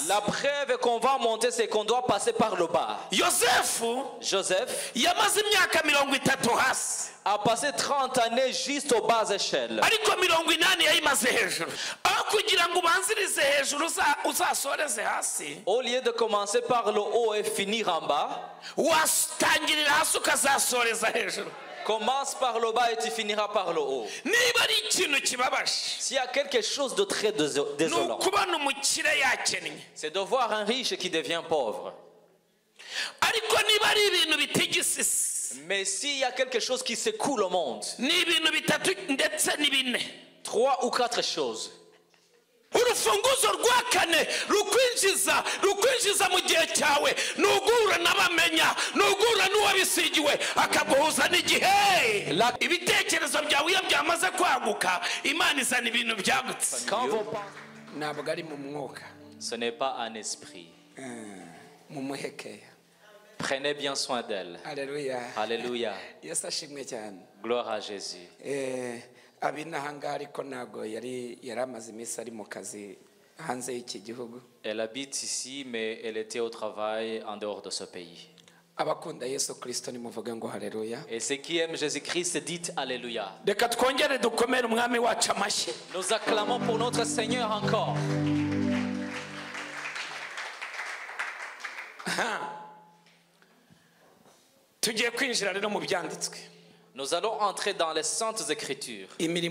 La preuve qu'on va monter, c'est qu'on doit passer par le bas. Joseph a passé 30 années juste aux bas échelles. Au lieu de commencer par le haut et finir en bas, commence par le bas et tu finiras par le haut. S'il y a quelque chose de très désolant, c'est de voir un riche qui devient pauvre. Mais s'il y a quelque chose qui secoue le monde, 3 ou 4 choses. urufunguzo rwa kane rukwinjiza mu gihe cyawe nugura n'abamenya nugura n'uwabisigiwe akaguhuza n'igihe ibitekerezo byawe iyo byamaze kwaguka Imana izana ibintu byagutse ntabwo ari mu mwuka. Ce n'est pas un esprit. Mumuhekeya. Prenez bien soin d'elle. Alléluia. Alléluia. Yesu ashimwe cyane. Gloire à Jésus. Abinahanga ariko nago yari amaze iminsi ari mu kazi hanze y'iki gihugu. Elle habite ici mais elle était au travail en dehors de ce pays. Abakunda Yesu Kristo nimuvuge ngo haleluya. Et ceux qui aiment Jésus-Christ dites alléluia. Reka twongere dukomere umwami wacu amashyi. Nous acclamons pour notre Seigneur encore. Tugiye kwinjira rero mu byanditswe. Nous allons entrer dans les saintes écritures. Et les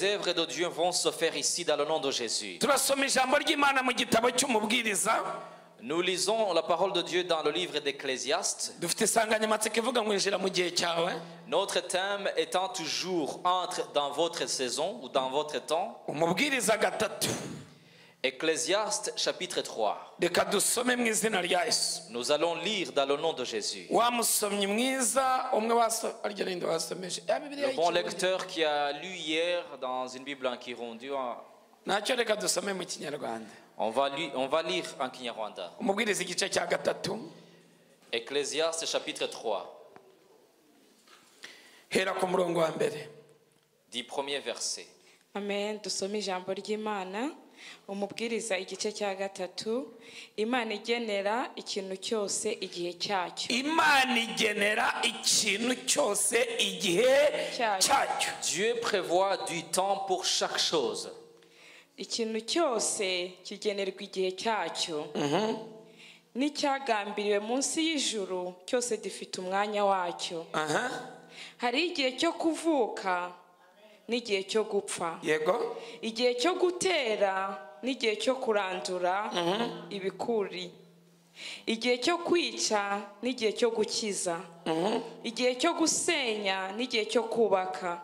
œuvres de Dieu vont se faire ici dans le nom de Jésus. Nous lisons la parole de Dieu dans le livre d'Ecclésiaste. Notre thème étant toujours entre dans votre saison ou dans votre temps. Ecclésiaste chapitre 3. Nous allons lire dans le nom de Jésus. Le bon lecteur qui a lu hier dans une Bible en Kirundi, on va lire en Kinyarwanda. Ecclésiaste chapitre 3. Du premier verset. Amen. Dusome ijambo ry'Imana. Umubwiriza igice cya gatatu. Imana igenera ikintu cyose igihe cyacyo. Imana igenera ikintu cyose igihe cyacyo. Dieu prévoit du temps pour chaque chose. Ikintu cyose kigenerwa igihe cyacyo. N'icyagambiriwe munsi y'ijuru cyose gifite umwanya wacyo. Hari igihe cyo kuvuka n'igihe cyo gupfa. Yego. Igihe cyo gutera n'igihe cyo kurandura ibikuri. Igihe cyo kwica n'igihe cyo gukiza. Igihe cyo gusenya n'igihe cyo kubaka.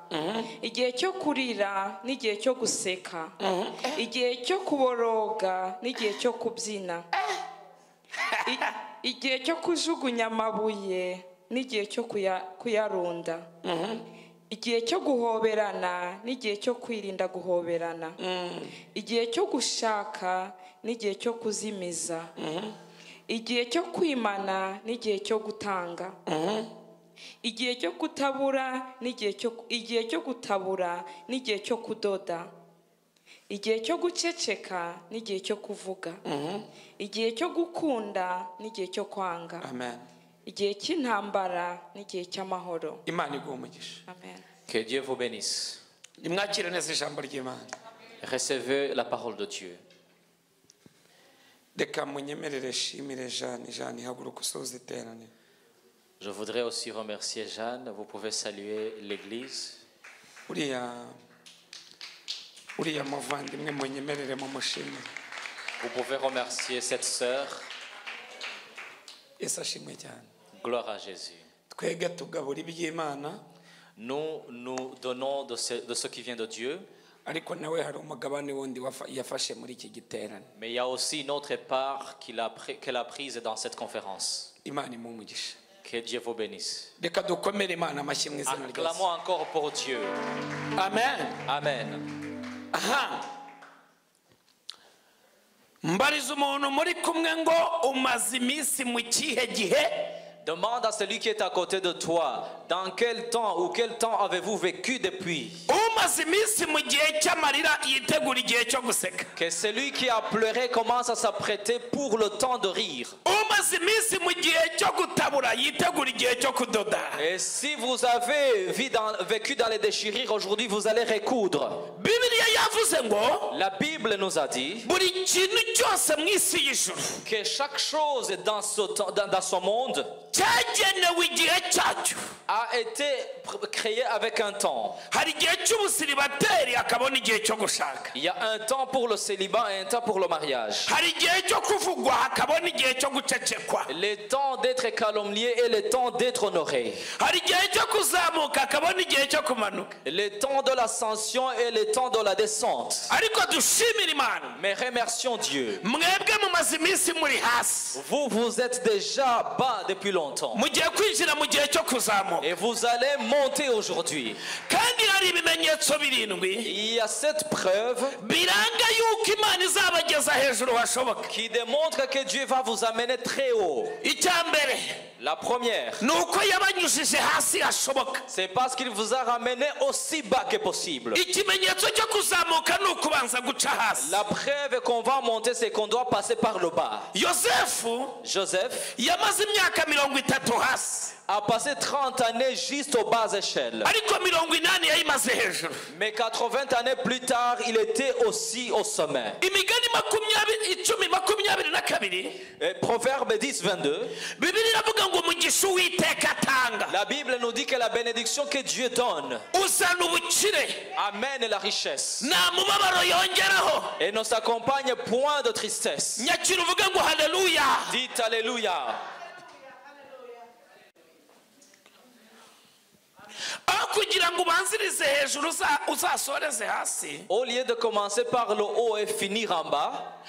Igihe cyo kurira n'igihe cyo guseka. Igihe cyo kuboroga n'igihe cyo kubyina. Igihe cyo kujugunya amabuye n'igihe cyo kuyarunda. Igihe cyo guhoberana n'igihe cyo kwirinda guhoberana. Igihe cyo gushaka n'igihe cyo kuzimiza. Igihe cyo kwimana n'igihe cyo gutanga. Igihe cyo kutabura n'igihe cyo kudoda. Igihe cyo guceceka n'igihe cyo kuvuga. Igihe cyo gukunda n'igihe cyo kwanga. Amen. Igihe cy'intambara n'igihe cy'amahoro. Imana iguhe umugisha. Amen. Que Dieu vous bénisse. Nimwakire neza ijambo ry'Imana. Recevez la parole de Dieu. Reka munyemerere shimire Jeanne haguruka usoze iterane. Je voudrais aussi remercier Jeanne. Vous pouvez saluer l'église. Uriya muvandimwe munyemerere mu mushimire. Vous pouvez remercier cette sœur. Yesu ashimwe cyane. Gloire à Jésus. Twege tugabura iby'Imana. Nous donnons de ce qui vient de Dieu. Ariko nawe hari umugabane wundi yafashe muri iki giterane. Mais il y a aussi une autre part qu'elle a prise dans cette conférence. Imana imumugisha. Que Dieu vous bénisse. Reka dukomere Imana amashyi mu izina rya Yesu. Acclamons encore pour Dieu. Amen. Amen. Aha. Mbariza umuntu muri kumwe ngo umaze iminsi mu kihe gihe Demande à celui qui est à côté de toi, dans quel temps ou quel temps avez-vous vécu depuis? Que celui qui a pleuré commence à s'apprêter pour le temps de rire. Et si vous avez vécu dans les déchirures, aujourd'hui vous allez recoudre. La Bible nous a dit que chaque chose dans ce monde a été créé avec un temps. Il y a un temps pour le célibat et un temps pour le mariage. Le temps d'être calomnié et le temps d'être honoré. Le temps de l'ascension et le temps de la descente. Mais remercions Dieu. Vous êtes déjà bas depuis longtemps. Et vous allez monter aujourd'hui. Il y a cette preuve qui démontre que Dieu va vous amener très haut. La première, c'est parce qu'il vous a ramené aussi bas que possible. La preuve qu'on va monter, c'est qu'on doit passer par le bas. Joseph a passé 30 années juste aux bas échelles. Mais 80 années plus tard, il était aussi au sommet. Et Proverbe 10, 22. La Bible nous dit que la bénédiction que Dieu donne amène la richesse et ne s'accompagne point de tristesse. Dites Alléluia. Au lieu de commencer par le haut et finir en bas,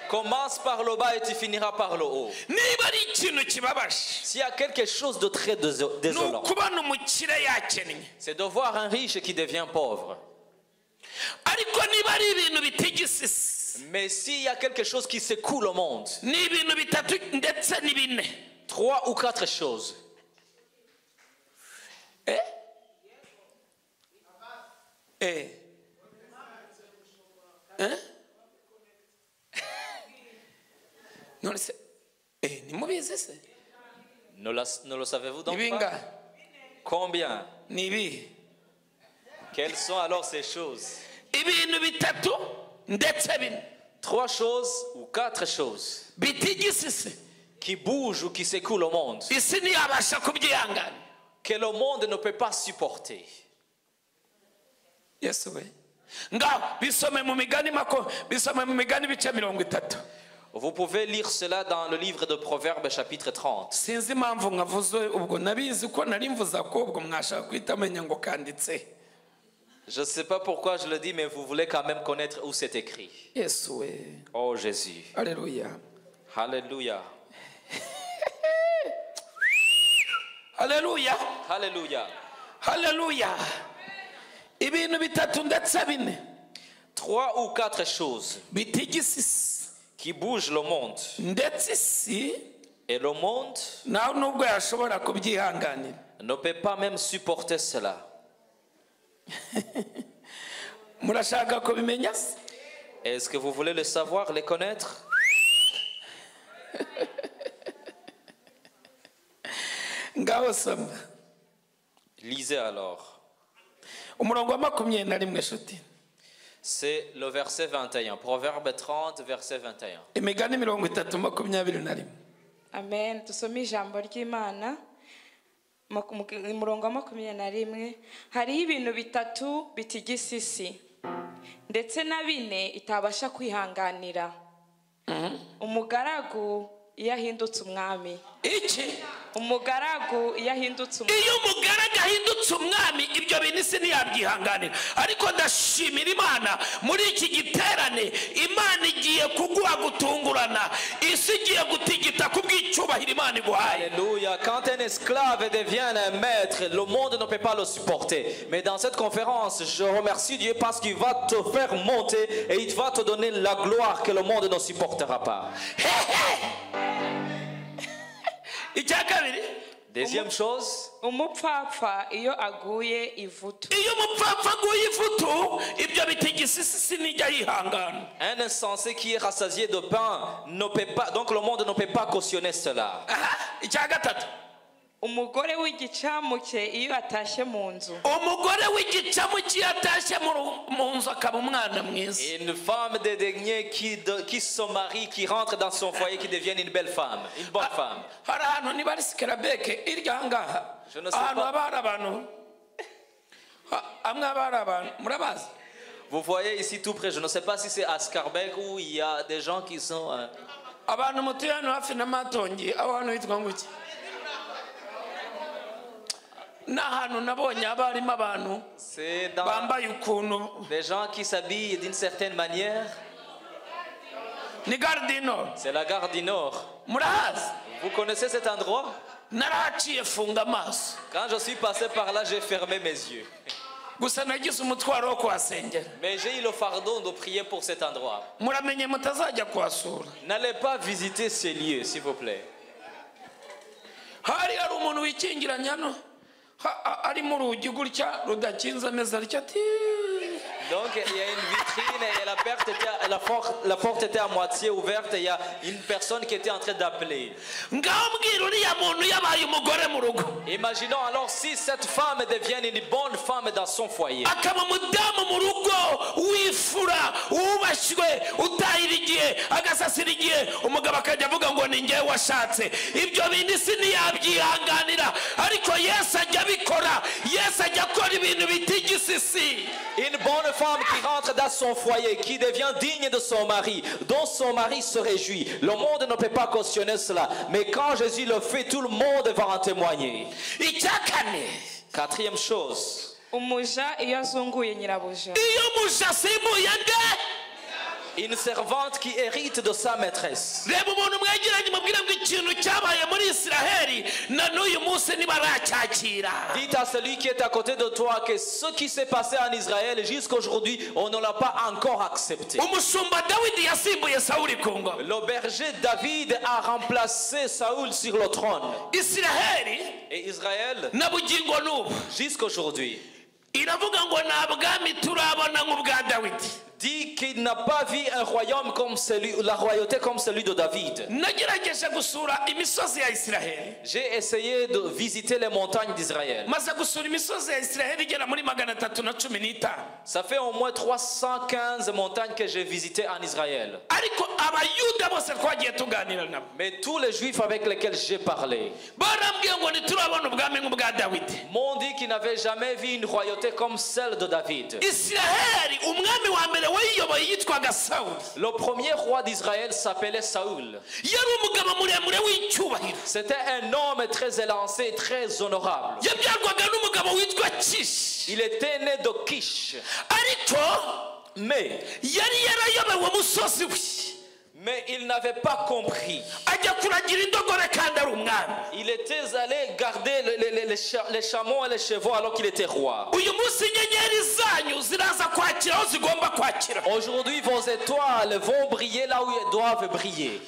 commence par le bas et tu finiras par le haut. S'il y a quelque chose de très désolant, c'est de voir un riche qui devient pauvre. Mais s'il y a quelque chose qui secoue le monde, 3 ou 4 choses. Ne le savez-vous donc pas? Combien? Quelles sont alors ces choses? 3 choses ou 4 choses qui bougent ou qui secouent le monde, que le monde ne peut pas supporter. Vous pouvez lire cela dans le livre de Proverbes chapitre 30. Je ne sais pas pourquoi je le dis, mais vous voulez quand même connaître où c'est écrit. Oh Jésus. Alléluia. Alléluia. Alléluia. Alléluia. Alléluia. 3 ou 4 choses qui bougent le monde. Et le monde ne peut pas même supporter cela. Est-ce que vous voulez le savoir, les connaître? Lisez alors. C'est le verset 21. Proverbe 30, verset 21. Amen. Tusome ijambo ry'Imana mu murongo wa 21. Hariho ibintu bitatu bitigisa isi ndetse na 4 itabasha kwihanganira. Umugaragu iyo ahindutse umwami. Umugaragu iyo ahindutse umwami. Iyo umugaragu ahindutse umwami, ibyo bintu isi ntiyabyihanganira. Ariko ndashimira Imana muri iki giterane, Imana igiye kuguha gutungurana, isi igiye gutigita kubw'icyubahiro Imana iguhaye. Alléluia. Quand un esclave devient un maître, le monde ne peut pas le supporter. Mais dans cette conférence, je remercie Dieu parce qu'il va te faire monter et il va te donner la gloire que le monde ne supportera pas. Deuxième chose, umupfapfa iyo aguye ivutu. Un insensé qui est rassasié de pain ne peut pas, donc le monde ne peut pas cautionner cela. Umugore w'igicamuke iyo atashye mu nzu. Une femme dédaignée qui se marie, qui rentre dans son foyer, qui devient une belle femme, une bonne femme. Je ne sais pas. Vous voyez ici tout près, je ne sais pas si c'est à Scarbeck où il y a des gens qui sont... C'est dans des gens qui s'habillent d'une certaine manière. C'est la gare du Nord. Vous connaissez cet endroit? Quand je suis passé par là, j'ai fermé mes yeux. Mais j'ai eu le fardeau de prier pour cet endroit. N'allez pas visiter ces lieux, s'il vous plaît. Donc il y a une vitrine et la porte était à moitié ouverte et il y a une personne qui était en train d'appeler. Imaginons alors si cette femme devient une bonne femme dans son foyer. Une bonne femme qui rentre dans son foyer, qui devient digne de son mari, dont son mari se réjouit. Le monde ne peut pas cautionner cela. Mais quand Jésus le fait, tout le monde va en témoigner. Quatrième chose. Une servante qui hérite de sa maîtresse. Dites à celui qui est à côté de toi que ce qui s'est passé en Israël jusqu'à aujourd'hui, on ne l'a pas encore accepté. Le berger David a remplacé Saoul sur le trône. Et Israël, jusqu'à aujourd'hui, dit qu'il n'a pas vu un royaume comme celui, la royauté comme celui de David. J'ai essayé de visiter les montagnes d'Israël. Ça fait au moins 315 montagnes que j'ai visitées en Israël. Mais tous les juifs avec lesquels j'ai parlé m'ont dit qu'ils n'avaient jamais vu une royauté comme celle de David. Le premier roi d'Israël s'appelait Saoul. C'était un homme très élancé, très honorable. Il était né de Kish. Mais il n'avait pas compris. Il était allé garder les chameaux et les chevaux alors qu'il était roi. Aujourd'hui, vos étoiles vont briller là où elles doivent briller.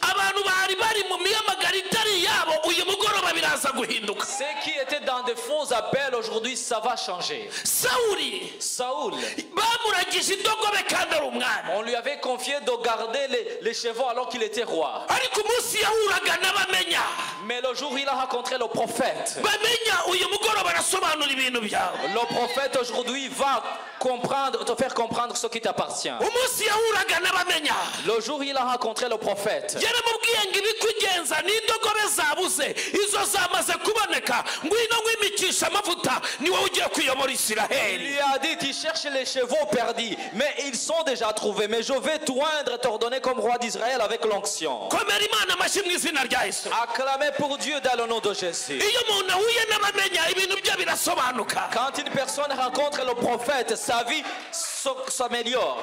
Ceux qui étaient dans de faux appels, aujourd'hui, ça va changer. Saoul, on lui avait confié de garder les chevaux alors qu'il était roi. Mais le jour où il a rencontré le prophète, le prophète aujourd'hui va te faire comprendre ce qui t'appartient. Le jour où il a rencontré le prophète, il lui a dit, tu cherches les chevaux perdus, mais ils sont déjà trouvés. Mais je vais t'oindre et t'ordonner comme roi d'Israël avec l'onction. Acclamez pour Dieu dans le nom de Jésus. Quand une personne rencontre le prophète, sa vie s'améliore.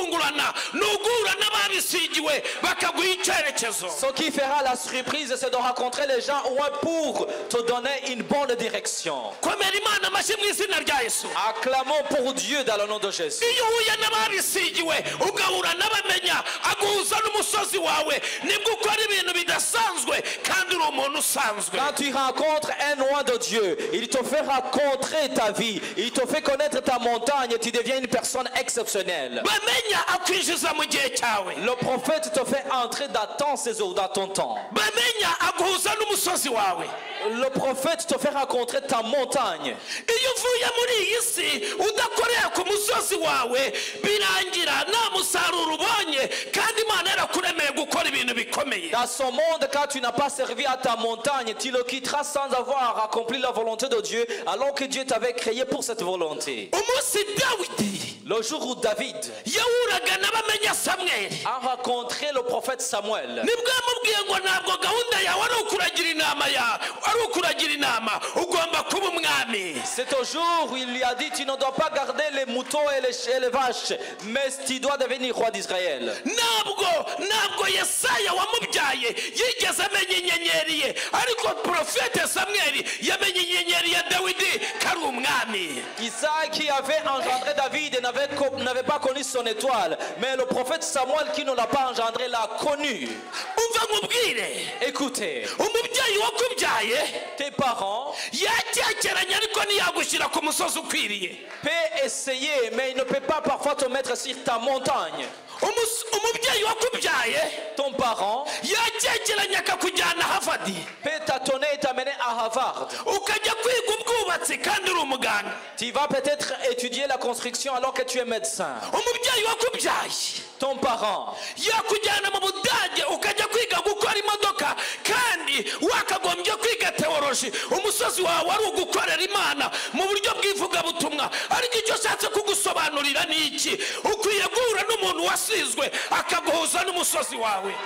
gutungurana n'ugura n'ababisigiwe bakaguha icyerekezo. Ce qui fera la surprise, c'est de rencontrer les gens pour te donner une bonne direction. Komera Imana amashyi mu izina rya Yesu. Acclamons pour Dieu dans le nom de Jésus. Iyo uhuye n'ababisigiwe ugahura n'abamenya aguhuza n'umusozi wawe nibwo ukora ibintu bidasanzwe kandi uri umuntu usanzwe. Quand tu rencontres un oint de Dieu, il te fait rencontrer ta vie, il te fait connaître ta montagne, tu deviens une personne exceptionnelle. Bamenya akwinjiza mu gihe cyawe. Le prophète te fait entrer dans ton séjour, dans ton temps. Bamenya aguhuza n'umusozi wawe. Le prophète te fait rencontrer ta montagne. Iyo uvuye muri iyi si udakorera ku musozi wawe birangira nta musaruro ubonye kandi Imana yarakuremeye gukora ibintu bikomeye. Dans ce monde, quand tu n'as pas servi à ta montagne, tu le quitteras sans avoir accompli la volonté de Dieu, alors que Dieu t'avait créé pour cette volonté. Umunsi Dawidi, le jour où David yahuraga n'abamenya Samweli, a rencontré le prophète Samuel, nibwo yamubwiye ngo ntabwo gahunda yawe ari ukuragira inama ugomba kuba umwami. C'est au jour où il lui a dit, tu ne dois pas garder les moutons et les vaches, mais tu dois devenir roi d'Israël. Ntabwo Yesaya wamubyaye yigeze amenya inyenyeri ye, ariko profete Samweli yamenye inyenyeri ya Dawidi kari umwami. Isaac qui avait engendré David n'avait pas connu son étoile, mais le prophète Samuel qui ne l'a pas engendré l'a connu. Écoutez, tes parents peut essayer, mais il ne peut pas parfois te mettre sur ta montagne. Ton parent peut t'attendre et t'amener à Harvard. Tu vas peut-être étudier la construction alors que tu es médecin. Ton parent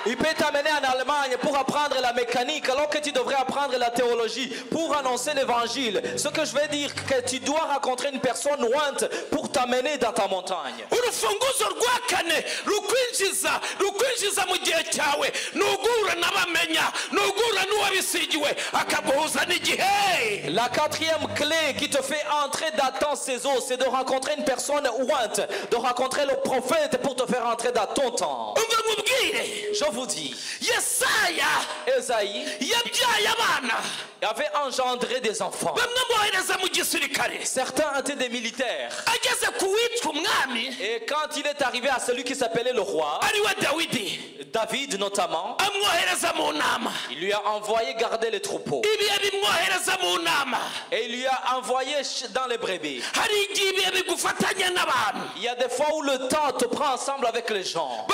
il peut t'amener en Allemagne pour apprendre la mécanique alors que tu devrais apprendre la théologie pour annoncer l'évangile. Ce que je veux dire, que tu dois rencontrer une personne ointe pour t'amener dans ta montagne. La quatrième clé qui te fait entrer dans ton séjour, c'est de rencontrer une personne ointe, de rencontrer le prophète pour te faire entrer dans ton temps. Je vous dis, Esaïe avait engendré des enfants. Certains étaient des militaires. Et quand il est arrivé à celui qui s'appelait le roi, David notamment, il lui a envoyé garder les troupeaux. Et il lui a envoyé dans les brebis. Il y a des fois où le temps te prend ensemble avec les gens.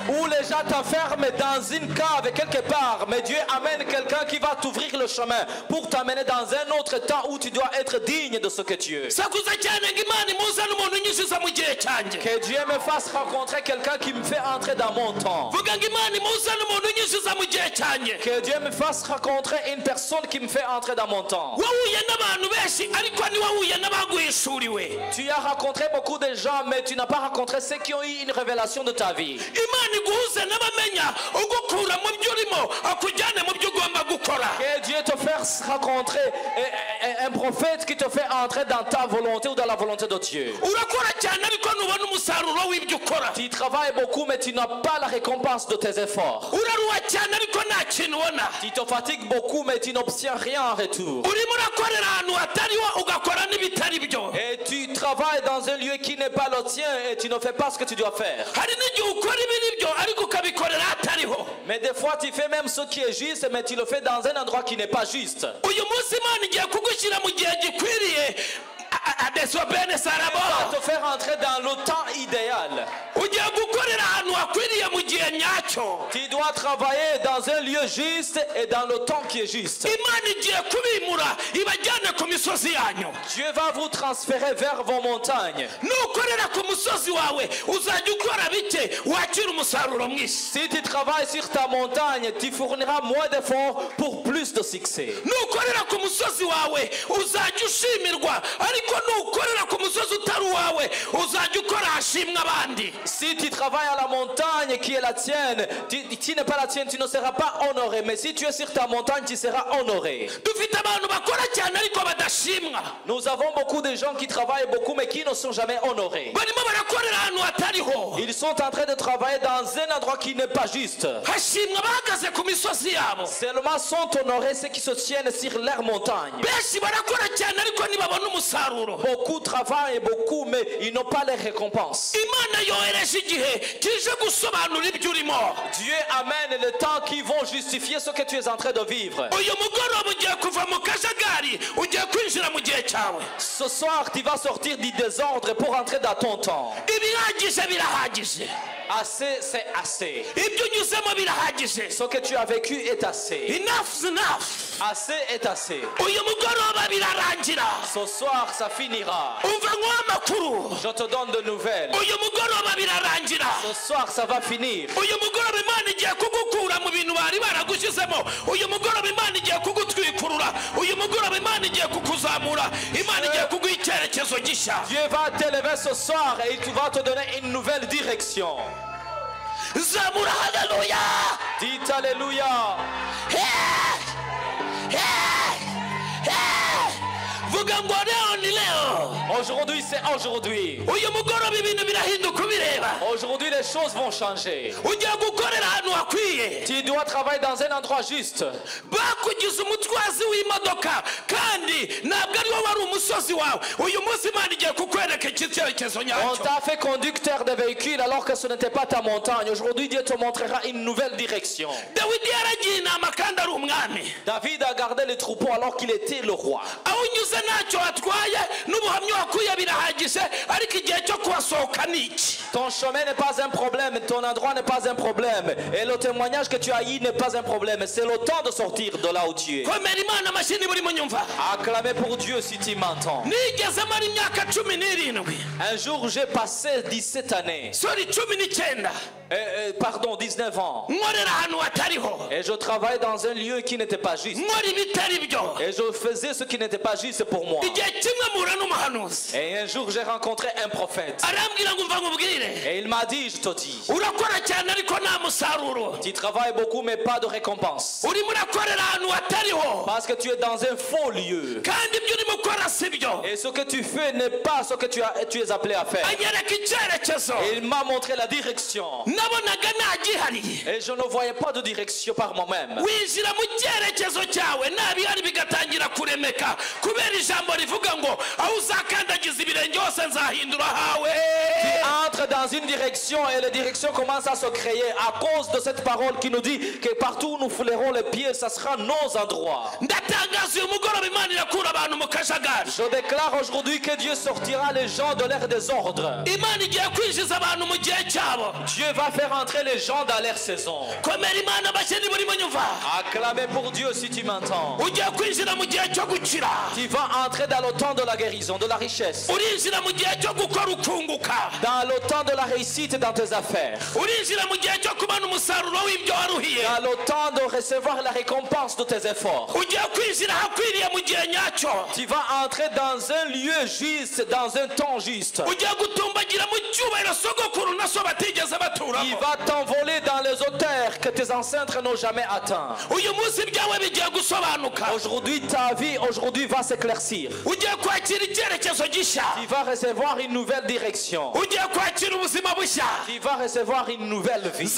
Où les gens t'enferment dans une cave quelque part, mais Dieu amène quelqu'un qui va t'ouvrir le chemin pour t'amener dans un autre temps où tu dois être digne de ce que tu es. Que Dieu me fasse rencontrer quelqu'un qui me fait entrer dans mon temps. Que Dieu me fasse rencontrer une personne qui me fait entrer dans mon temps. Tu as rencontré beaucoup de gens, mais tu n'as pas rencontré ceux qui ont eu une révélation de ta vie. Que Dieu te fasse rencontrer un prophète qui te fait entrer dans ta volonté ou dans la volonté de Dieu. Tu travailles beaucoup, mais tu n'as pas la récompense de tes efforts. Tu te fatigues beaucoup, mais tu n'obtiens rien en retour. Et tu travailles dans un lieu qui n'est pas le tien et tu ne fais pas ce que tu dois faire. Mais des fois tu fais même ce qui est juste, mais tu le fais dans un endroit qui n'est pas juste. Te faire entrer dans le temps idéal. Tu dois travailler dans un lieu juste et dans le temps qui est juste. Dieu va vous transférer vers vos montagnes. Si tu travailles sur ta montagne, tu fourniras moins d'efforts pour plus de succès. Si tu travailles à la montagne qui est la tienne, tu n'es pas la tienne, tu ne seras pas honoré. Mais si tu es sur ta montagne, tu seras honoré. Nous avons beaucoup de gens qui travaillent beaucoup mais qui ne sont jamais honorés. Ils sont en train de travailler dans un endroit qui n'est pas juste. Seulement sont honorés ceux qui se tiennent sur leur montagne. Beaucoup travaillent beaucoup mais ils n'ont pas les récompenses. Dieu amène le temps qui vont justifier ce que tu es en train de vivre. Ce soir tu vas sortir du désordre pour entrer dans ton temps. Assez, c'est assez. Ce que tu as vécu est assez. Assez est assez. Ce soir ça finira. Je te donne de nouvelles. Ce soir ça va finir. Dieu va t'élever ce soir et il va te donner une nouvelle direction. Dites alléluia. Aujourd'hui c'est aujourd'hui. Aujourd'hui les choses vont changer. Tu dois travailler dans un endroit juste. On t'a fait conducteur de véhicule alors que ce n'était pas ta montagne. Aujourd'hui Dieu te montrera une nouvelle direction. David a gardé les troupeaux alors qu'il était le roi. Ton chemin n'est pas un problème, ton endroit n'est pas un problème, et le témoignage que tu as eu n'est pas un problème. C'est le temps de sortir de là où tu es. Acclamez pour Dieu si tu m'entends. Un jour j'ai passé 17 années. Pardon, 19 ans. Et je travaillais dans un lieu qui n'était pas juste. Et je faisais ce qui n'était pas juste pour moi. Et un jour j'ai rencontré un prophète. Et il m'a dit, je te dis, tu travailles beaucoup mais pas de récompense. Parce que tu es dans un faux lieu. Et ce que tu fais n'est pas ce que tu es appelé à faire. Et il m'a montré la direction. Et je ne voyais pas de direction par moi-même. Tu entres dans une direction et la direction commence à se créer à cause de cette parole qui nous dit que partout où nous foulerons les pieds, ça sera nos endroits. Je déclare aujourd'hui que Dieu sortira les gens de leur désordre. Dieu va faire entrer les gens dans leur saison. Acclamez pour Dieu si tu m'entends. Tu vas entrer dans le temps de la guérison, de la richesse. Dans le temps de la réussite dans tes affaires. Dans le temps de recevoir la récompense de tes efforts. Tu vas entrer dans un lieu juste, dans un temps juste. Il va t'envoler dans les hauteurs que tes ancêtres n'ont jamais atteints. Aujourd'hui ta vie va s'éclaircir. Tu vas recevoir une nouvelle direction. Tu vas recevoir une nouvelle vie.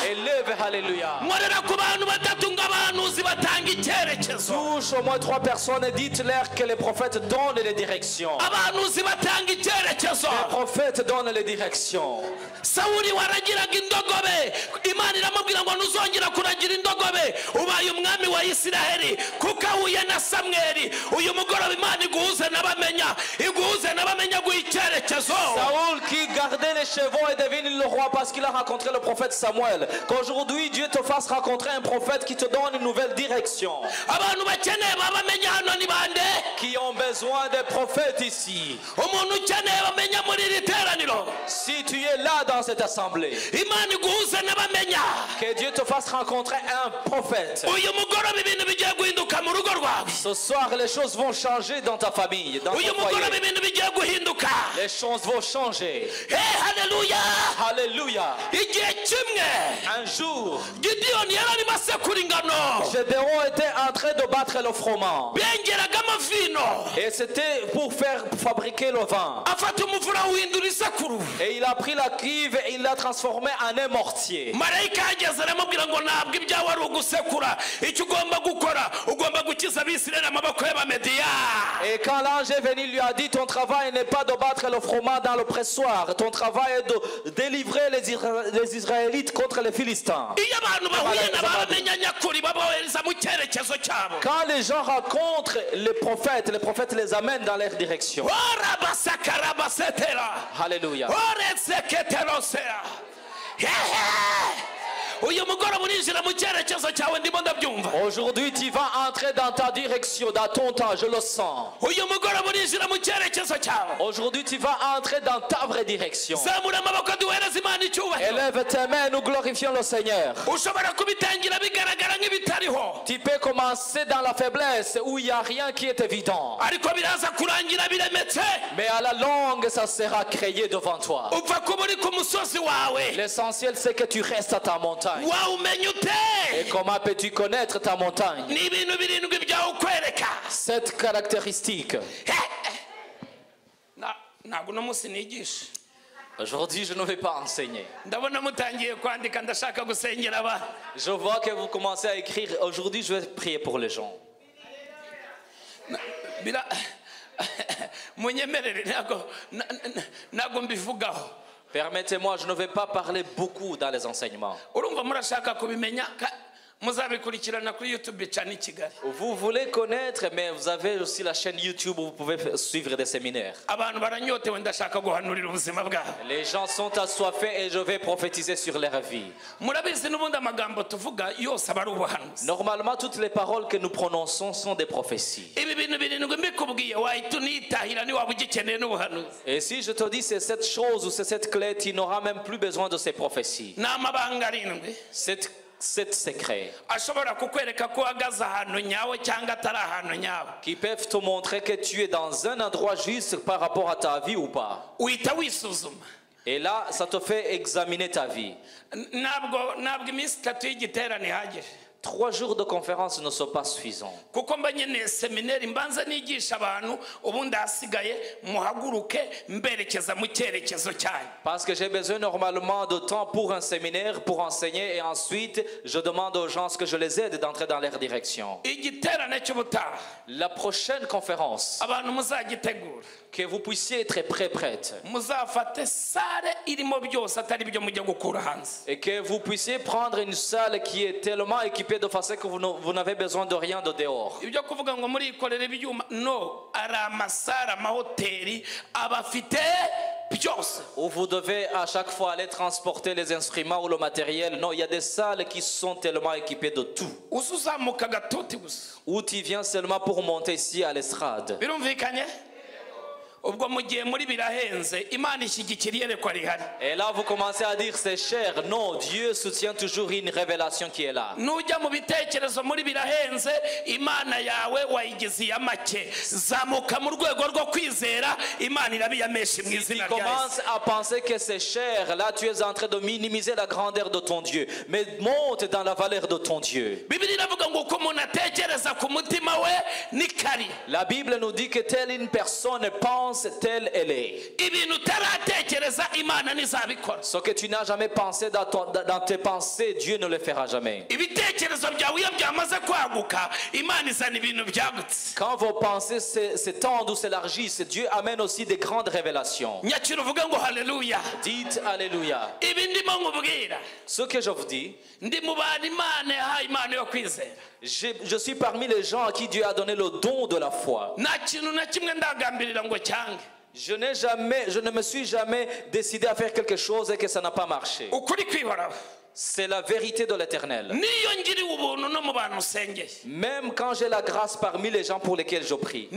Élève, alléluia. Touche au moins 3 personnes et dites-leur que les prophètes donnent les directions. Les prophètes donnent les directions. Sawuli waragiraga indogobe, Imana iramubwira ngo ntuzongera kuragira indogobe, ubaye umwami wa Isiraheli kuko ahuye na Samweli. Uyu mugoroba Imana iguhuze n'abamenya guha icyerekezo. Saoul qui gardait les chevaux est devenu le roi parce qu'il a rencontré le prophète Samuel. Qu'aujourd'hui Dieu te fasse rencontrer un prophète qui te donne une nouvelle nouvelle direction. Qui ont besoin des prophètes ici. Si tu es là dans cette assemblée, que Dieu te fasse rencontrer un prophète. Ce soir, les choses vont changer dans ta famille, dans ton foyer. Les choses vont changer. Alléluia. Alléluia. Un jour, Gédéon était en train de battre le froment. Et c'était pour fabriquer le vin. Et il a pris la cuve et il l'a transformée en un mortier. Et quand l'ange est venu, il lui a dit, ton travail n'est pas de battre le froment dans le pressoir. Ton travail est de délivrer les Israélites contre les Philistins. Quand les gens rencontrent les prophètes les amènent dans leur direction. Alléluia. Aujourd'hui tu vas entrer dans ta direction, dans ton temps, je le sens. Aujourd'hui tu vas entrer dans ta vraie direction. Élève tes mains, nous glorifions le Seigneur. Tu peux commencer dans la faiblesse où il n'y a rien qui est évident. Mais à la longue ça sera créé devant toi. L'essentiel c'est que tu restes à ta montagne. Et comment peux-tu connaître ta montagne? Cette caractéristique. Aujourd'hui, je ne vais pas enseigner. Je vois que vous commencez à écrire. Aujourd'hui, je vais prier pour les gens. Permettez-moi, je ne vais pas parler beaucoup dans les enseignements. Vous voulez connaître, mais vous avez aussi la chaîne YouTube où vous pouvez suivre des séminaires. Les gens sont assoiffés et je vais prophétiser sur leur vie. Normalement, toutes les paroles que nous prononçons sont des prophéties. Et si je te dis c'est cette chose ou c'est cette clé, tu n'auras même plus besoin de ces prophéties. C'est secret qui peuvent te montrer que tu es dans un endroit juste par rapport à ta vie ou pas. Et là, ça te fait examiner ta vie. 3 jours de conférence ne sont pas suffisants. Parce que j'ai besoin normalement de temps pour un séminaire, pour enseigner, et ensuite je demande aux gens que je les aide d'entrer dans leur direction. La prochaine conférence, que vous puissiez être prête. Et que vous puissiez prendre une salle qui est tellement équipée de façon que vous n'avez besoin de rien de dehors. Où vous devez à chaque fois aller transporter les instruments ou le matériel. Non, il y a des salles qui sont tellement équipées de tout. Où tu viens seulement pour monter ici à l'estrade. Et là vous commencez à dire c'est cher. Non, Dieu soutient toujours une révélation qui est là. Si tu commences à penser que c'est cher, là tu es en train de minimiser la grandeur de ton Dieu. Mais monte dans la valeur de ton Dieu. La Bible nous dit que telle une personne pense, telle elle est. Ce que tu n'as jamais pensé dans tes pensées, Dieu ne le fera jamais. Quand vos pensées s'étendent ou s'élargissent, Dieu amène aussi des grandes révélations. Dites Alléluia. Ce que je vous dis, je suis parmi les gens à qui Dieu a donné le don de la foi. Je ne me suis jamais décidé à faire quelque chose et que ça n'a pas marché. C'est la vérité de l'Éternel. Même quand j'ai la grâce parmi les gens pour lesquels je prie.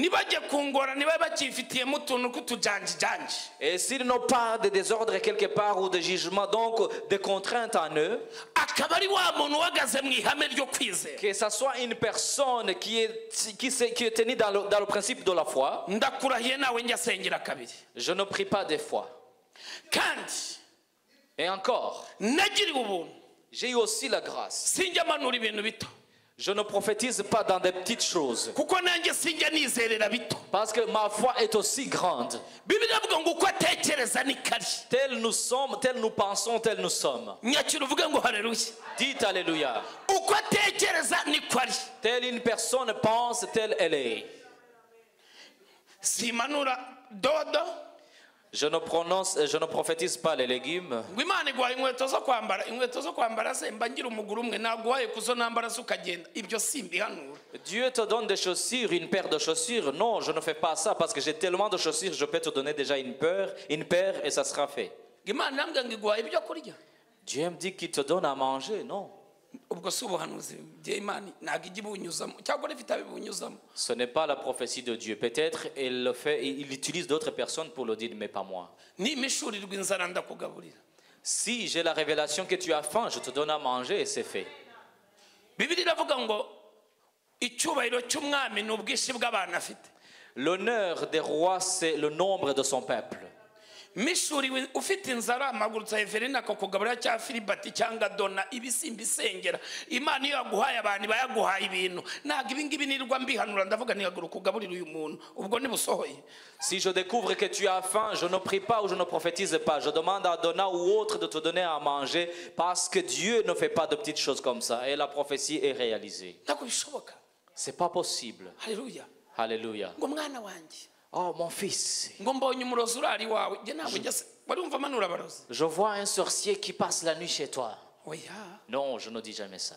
Et s'ils n'ont pas de désordre quelque part ou de jugement, donc des contraintes en eux, que ce soit une personne qui est tenue dans le principe de la foi, je ne prie pas des fois. Et encore, j'ai eu aussi la grâce. Je ne prophétise pas dans des petites choses. Parce que ma foi est aussi grande. Tel nous sommes, tel nous pensons, tel nous sommes. Dites Alléluia. Telle une personne pense, telle elle est. Je ne prophétise pas les légumes. Dieu te donne des chaussures, une paire de chaussures. Non, je ne fais pas ça parce que j'ai tellement de chaussures, je peux te donner déjà une paire et ça sera fait. Dieu me dit qu'il te donne à manger, non. Ce n'est pas la prophétie de Dieu. Peut-être il le fait, il utilise d'autres personnes pour le dire, mais pas moi. Si j'ai la révélation que tu as faim, je te donne à manger et c'est fait. L'honneur des rois, c'est le nombre de son peuple. mishuri ufite inzara amagurutsa Evelina akakugaburira cya Filibati cyangwa Dona ibisimba isengera Imana iyo yaguhaye abantu bayaguhaye ibintu ntago ibingibi nirwa mbihanura ndavuga ntihaguruka kugaburira uyu muntu ubwo nibusohoye. Si je découvre que tu as faim, je ne prie pas ou je ne prophétise pas. Je demande à Donna ou autre de te donner à manger parce que Dieu ne fait pas de petites choses comme ça et la prophétie est réalisée. C'est pas possible. Alléluia. Alléluia. Oh mon fils. Je vois un sorcier qui passe la nuit chez toi. Non, je ne dis jamais ça.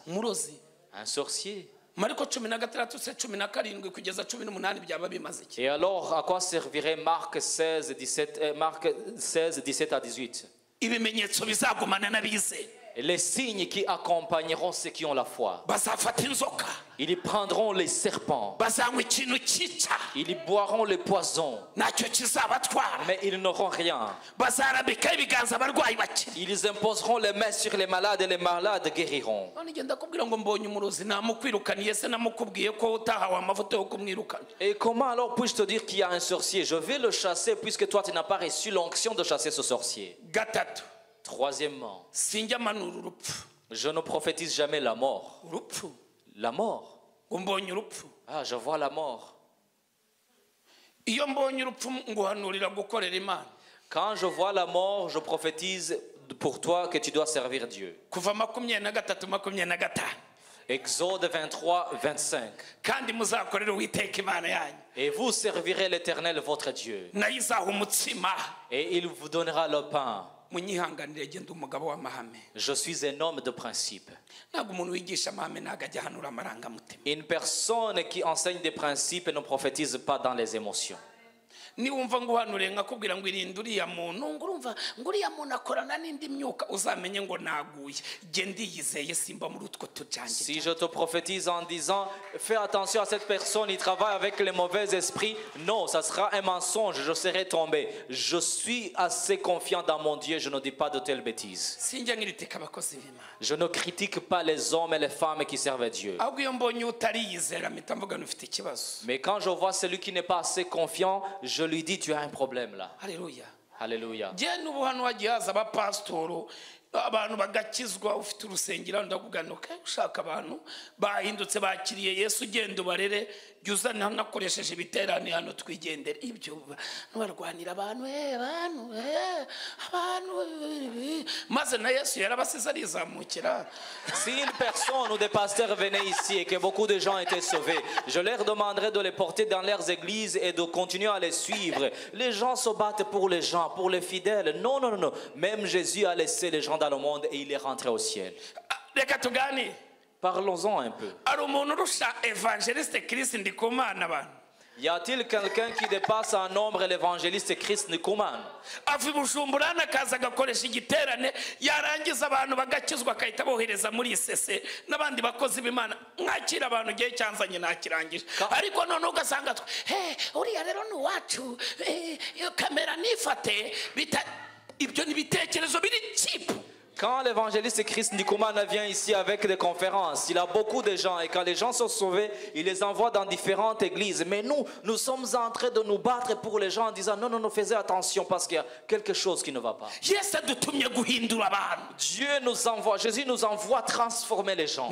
Un sorcier. Et alors, à quoi servirait Marc 16, 17 à 18? Les signes qui accompagneront ceux qui ont la foi. Ils prendront les serpents. Ils boiront le poison. Mais ils n'auront rien. Ils imposeront les mains sur les malades et les malades guériront. Et comment alors puis-je te dire qu'il y a un sorcier? Je vais le chasser puisque toi tu n'as pas reçu l'onction de chasser ce sorcier. Troisièmement, je ne prophétise jamais la mort. La mort. Ah, je vois la mort. Quand je vois la mort, je prophétise pour toi que tu dois servir Dieu. Exode 23, 25. Et vous servirez l'Éternel votre Dieu. Et il vous donnera le pain. Je suis un homme de principe. Une personne qui enseigne des principes ne prophétise pas dans les émotions. Si je te prophétise en disant fais attention à cette personne, il travaille avec les mauvais esprits, non, ça sera un mensonge, je serai tombé. Je suis assez confiant dans mon Dieu, je ne dis pas de telles bêtises. Je ne critique pas les hommes et les femmes qui servent Dieu. Mais quand je vois celui qui n'est pas assez confiant, je lui dis tu as un problème là. Alléluia. Alléluia. abantu bagakizwa ufite urusengero ndakugana ushaka abantu bahindutse bakiriye Yesu ugenda ubarere jyuzana nakoresheje ibiterane hano twigendera ibyo n'abarwanira abantu maze na Yesu yarabasize arizamukira. Si une personne ou des pasteurs venaient ici et que beaucoup de gens étaient sauvés, je leur demanderais de les porter dans leurs églises et de continuer à les suivre. Les gens se battent pour les gens, pour les fidèles. Non, non, non. Même Jésus a laissé les gens dans le monde et il est rentré au ciel. Parlons-en un peu. Y a-t-il quelqu'un qui dépasse en nombre l'évangéliste Chris Nikuman? Afi Bujumbura nakaza gakoresha igiterane yarangiza abantu bagakizwa akahita bohereza muri isese n'abandi bakozi b'Imana mwakira abantu gihe cyanzanye nakirangije ariko none ugasanga uriya rero ni wacu iyo kamera nifate ibyo ni bitekerezo biri cheap. Quand l'évangéliste Christ Nikuman vient ici avec des conférences, il a beaucoup de gens et quand les gens sont sauvés, il les envoie dans différentes églises. Mais nous sommes en train de nous battre pour les gens en disant non, faisez attention parce qu'il y a quelque chose qui ne va pas. Dieu nous envoie, Jésus nous envoie transformer les gens.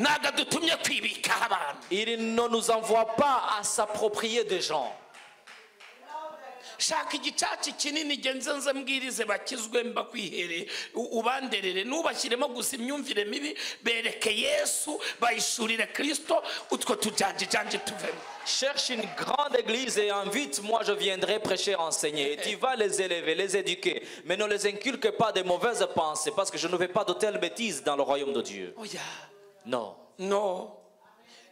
Il ne nous envoie pas à s'approprier des gens. Shaka igicaci kinini genze nza mbwirize bakizwe mbakwihere ubanderere nubashyiremo gusa imyumvire mibi bereke Yesu bayishurire Kristo utwo tujanje tuvemo. Cherche une grande église et invite, moi je viendrai prêcher, enseigner. Et tu vas les élever, les éduquer. Mais ne les inculque pas de mauvaises pensées parce que je ne veux pas de telles bêtises dans le royaume de Dieu. Oh yeah. Non.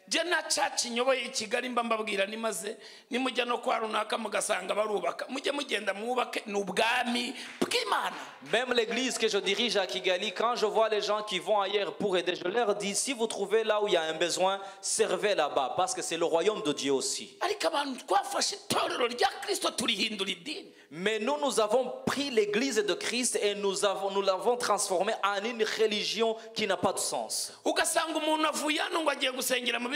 Jena chachi nyoboye ikigali mba mbabwira nimaze nimujya no kwa runaka mugasanga barubaka mujye mugenda mwubake n'ubwami bw'Imana. Même l'église que je dirige à Kigali, quand je vois les gens qui vont ailleurs pour aider, je leur dis si vous trouvez là où il y a un besoin, servez là-bas parce que c'est le royaume de Dieu aussi. Mais nous avons pris l'église de Christ et nous l'avons transformée en une religion qui n'a pas de sens.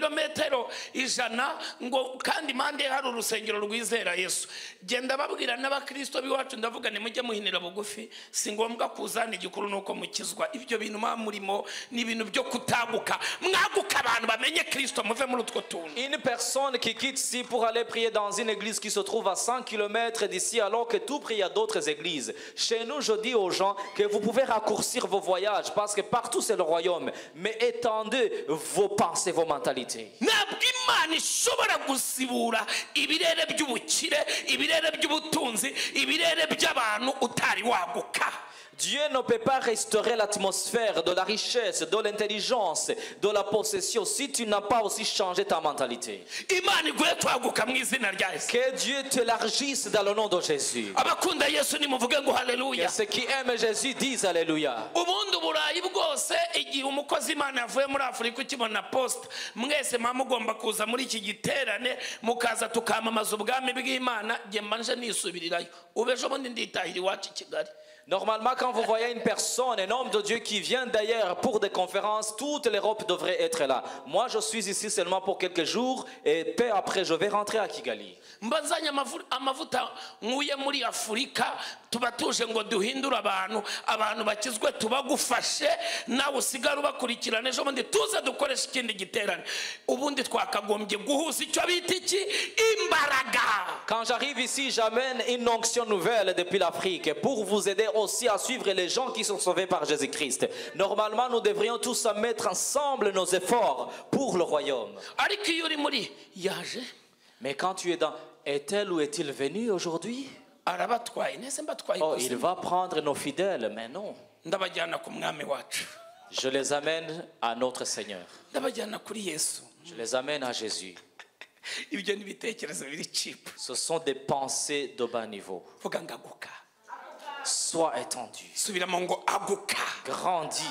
Birometero ijana ngo kandi mande hari urusengero rwizera Yesu genda babwira n'abakristo biwacu ndavuga ni mujye muhinira bugufi singombwa kuzana igikuru nuko mukizwa ibyo bintu murimo ni ibintu byo kutaguka mwaguka abantu bamenye Kristo muve muri utwo tuntu. Une personne qui quitte ici pour aller prier dans une église qui se trouve à 100 km d'ici alors que tout prie à d'autres églises. Chez nous je dis aux gens que vous pouvez raccourcir vos voyages parce que partout c'est le royaume, mais étendez vos pensées, vos mentalités. Ntabwo Imana ishobora gusibura ibirere by'ubukire ibirere by'ubutunzi ibirere by'abantu utari waguka. Dieu ne peut pas restaurer l'atmosphère de la richesse, de l'intelligence, de la possession si tu n'as pas aussi changé ta mentalité. Que Dieu t'élargisse dans le nom de Jésus. Que ceux qui aiment Jésus disent Alléluia. Normalement, quand vous voyez une personne, un homme de Dieu qui vient d'ailleurs pour des conférences, toute l'Europe devrait être là. Moi, je suis ici seulement pour quelques jours et peu après, je vais rentrer à Kigali. tuba tuje ngo duhindura abantu bakizwe tubagufashe nawe usigara ubakurikirana ejo bundi tuza dukoresha ikindi giterane ubundi twakagombye guhuza icyo bita iki imbaraga. Quand j'arrive ici, j'amène une onction nouvelle depuis l'Afrique pour vous aider aussi à suivre les gens qui sont sauvés par Jésus-Christ. Normalement, nous devrions tous mettre ensemble nos efforts pour le royaume. Ariko iyo uri muri yaje. Mais quand tu es dans est-elle ou est-il venu aujourd'hui? Oh, il va prendre nos fidèles, mais non. Je les amène à notre Seigneur. Je les amène à Jésus. Ce sont des pensées de bas niveau. Sois étendu. Grandis.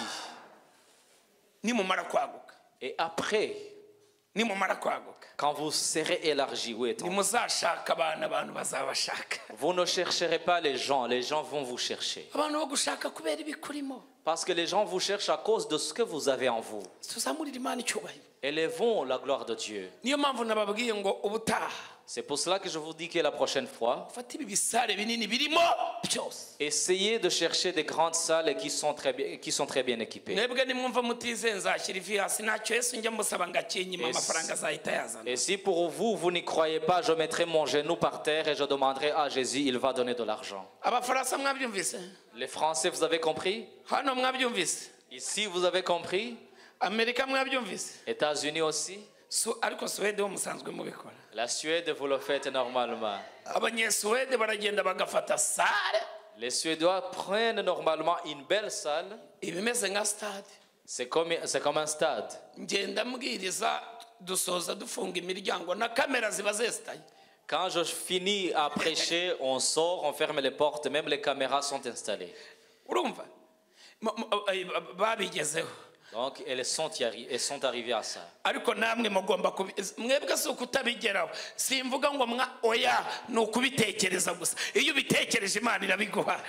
Et après, quand vous serez élargi, vous ne chercherez pas les gens vont vous chercher. Parce que les gens vous cherchent à cause de ce que vous avez en vous. Élevons la gloire de Dieu. C'est pour cela que je vous dis que la prochaine fois, essayez de chercher des grandes salles qui sont très bien équipées. Et si pour vous, vous n'y croyez pas, je mettrai mon genou par terre et je demanderai à Jésus, il va donner de l'argent. Les Français, vous avez compris? Ici, vous avez compris? États-Unis aussi? La Suède, vous le faites normalement. Les Suédois prennent normalement une belle salle. C'est comme un stade. Quand je finis à prêcher, on sort, on ferme les portes, même les caméras sont installées. Donc elles sont arrivées à ça.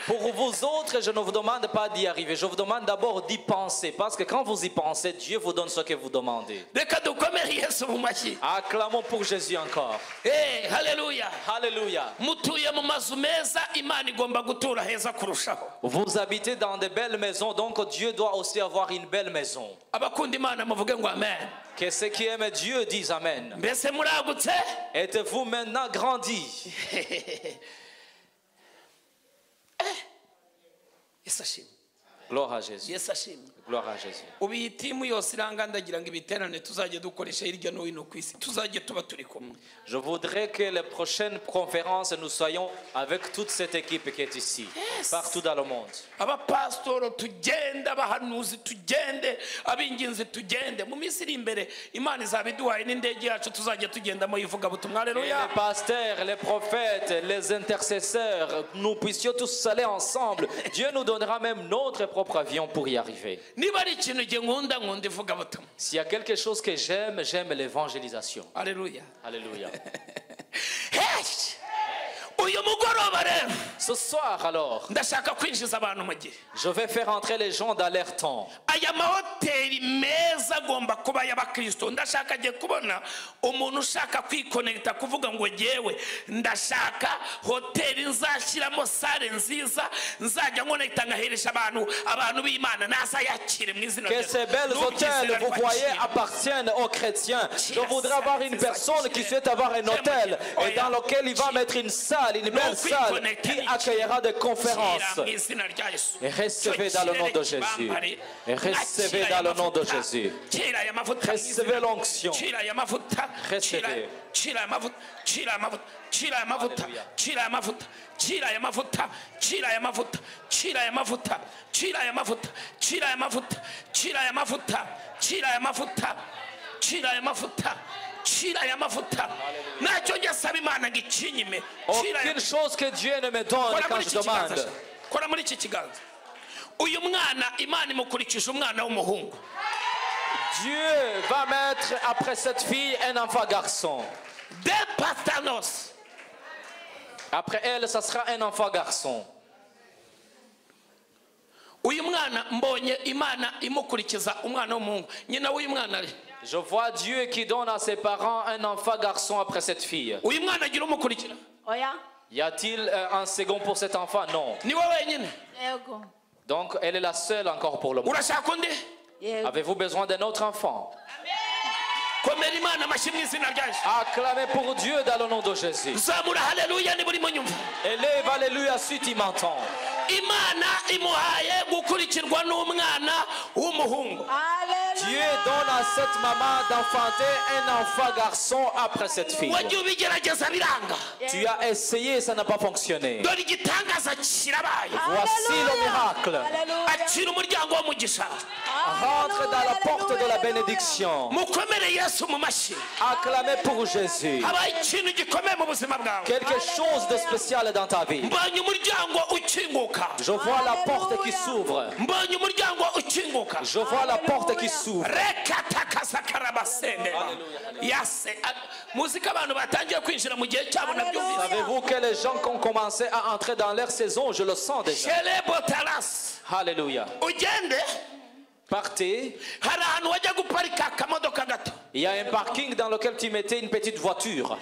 Pour vous autres, je ne vous demande pas d'y arriver. Je vous demande d'abord d'y penser. Parce que quand vous y pensez, Dieu vous donne ce que vous demandez. Acclamons pour Jésus encore. Hey, Alléluia. Alléluia. Vous habitez dans de belles maisons, donc Dieu doit aussi avoir une belle maison. Que ceux qui aiment Dieu disent Amen. Êtes-vous maintenant grandi? Gloire à Jésus. Gloire à Jésus. Je voudrais que les prochaines conférences, nous soyons avec toute cette équipe qui est ici, partout dans le monde. Les pasteurs, les prophètes, les intercesseurs, nous puissions tous aller ensemble. Dieu nous donnera même notre propre avion pour y arriver. S'il y a quelque chose que j'aime, j'aime l'évangélisation. Alléluia. Alléluia. Ce soir alors, je vais faire entrer les gens dans leur temps. Que ces belles hôtels, vous voyez, appartiennent aux chrétiens. Je voudrais avoir une personne qui souhaite avoir un hôtel et dans lequel il va mettre une salle, une belle salle qui accueillera des conférences. Et recevez dans le nom de Jésus. Et recevez dans le nom de Jésus. Recevez l'onction. Recevez. Aucune chose que Dieu ne me donne quand je demande. Dieu va mettre après cette fille un enfant garçon. Après elle, ça sera un enfant garçon. Je vois Dieu qui donne à ses parents un enfant garçon après cette fille. Y a-t-il un second pour cet enfant? Non. Donc elle est la seule encore pour le moment. Avez-vous besoin d'un autre enfant? Acclamez pour Dieu dans le nom de Jésus. Élève alléluia si tu m'entends. Dieu donne à cette maman d'enfanter un enfant garçon après cette fille. Tu as essayé, ça n'a pas fonctionné. Voici le miracle. Rentre dans la porte de la bénédiction. Acclamez pour Jésus. Quelque chose de spécial dans ta vie. Je vois la porte qui s'ouvre. Je vois la porte qui s'ouvre. Savez-vous que les gens qui ont commencé à entrer dans leur saison, je le sens déjà. Alléluia. Partez. Il y a un parking dans lequel tu mettais une petite voiture.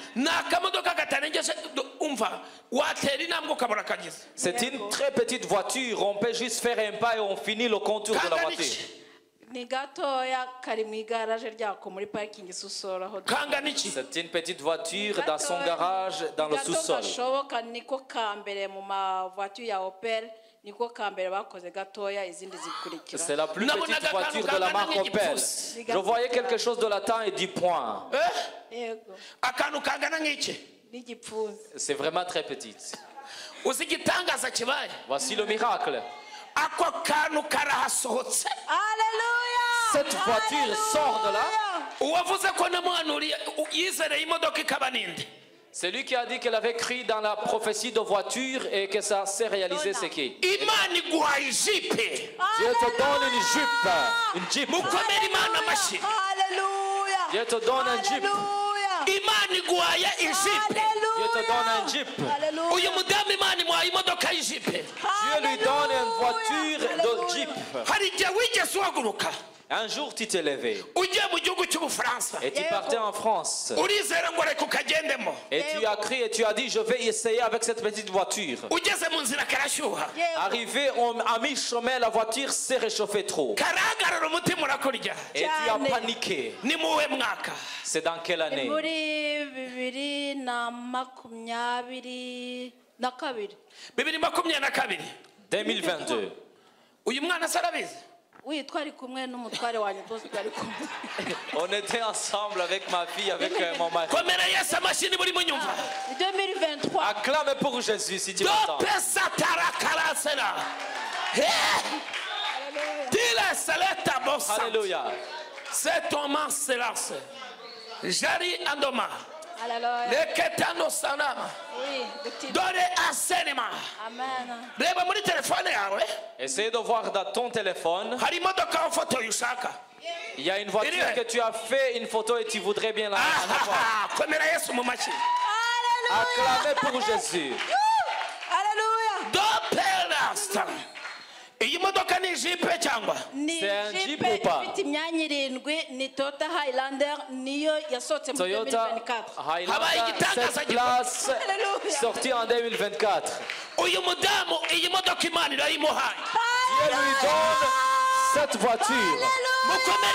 C'est une très petite voiture. On peut juste faire un pas et on finit le contour de la voiture. C'est une petite voiture dans son garage, dans le sous-sol. C'est la plus petite voiture de la marque Opel. Je voyais quelque chose de la taille du poing. C'est vraiment très petite. Voici le miracle. Cette voiture sort de là. C'est lui qui a dit qu'elle avait cru dans la prophétie de voiture et que ça s'est réalisé, c'est qui? Dieu te donne une jupe. Une jeep. Dieu te donne un jeep. Dieu te donne un jeep. Dieu lui donne une voiture de jeep. Un jour, tu t'es levé et tu partais en France. Et tu as crié et tu as dit, je vais essayer avec cette petite voiture. Arrivé à mi-chemin, la voiture s'est réchauffée trop. Et tu as paniqué. C'est dans quelle année? 2022. Oui, on était ensemble avec ma fille, avec mon mari. 2023. Acclame pour Jésus si tu m'entends. Alléluia. C'est Thomas Selas. Jari Andoma. Le ketano sanama. Dore asenema. Amen. Reba muri telefone yawe. Essaye de voir dans ton téléphone. Hari imodoka ufoto yushaka. Il y a une voiture que tu as fait une photo et tu voudrais bien la avoir. Komera Yesu mu machi. Acclamez pour Jésus. Alléluia. Do perasta. C'est un Jeep ou pas? Toyota Highlander 7 places sorti en 2024. Dieu lui donne cette voiture. Acclamez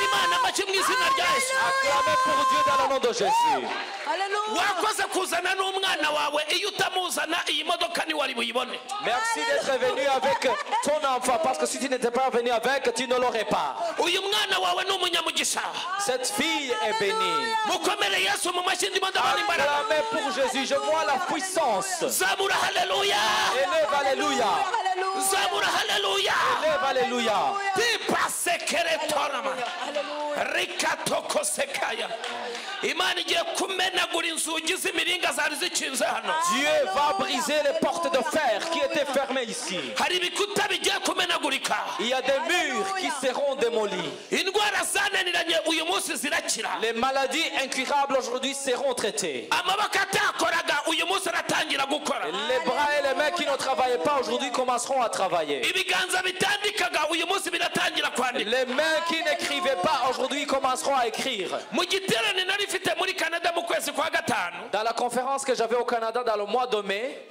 pour Dieu dans le nom de Jésus. Merci d'être venu avec ton enfant, parce que si tu n'étais pas venu avec, tu ne l'aurais pas. Cette fille est bénie. Acclamez pour Jésus. Je vois la puissance. Élève alléluia. Élève alléluia. Dieu va briser les portes de fer qui étaient fermées ici. Il y a des murs qui seront démolis. Les maladies incurables aujourd'hui seront traitées. Les bras et les mains qui ne travaillaient pas aujourd'hui commenceront à travailler. Les mains qui n'écrivaient pas aujourd'hui commenceront à écrire. Dans la conférence que j'avais au Canada dans le mois de mai,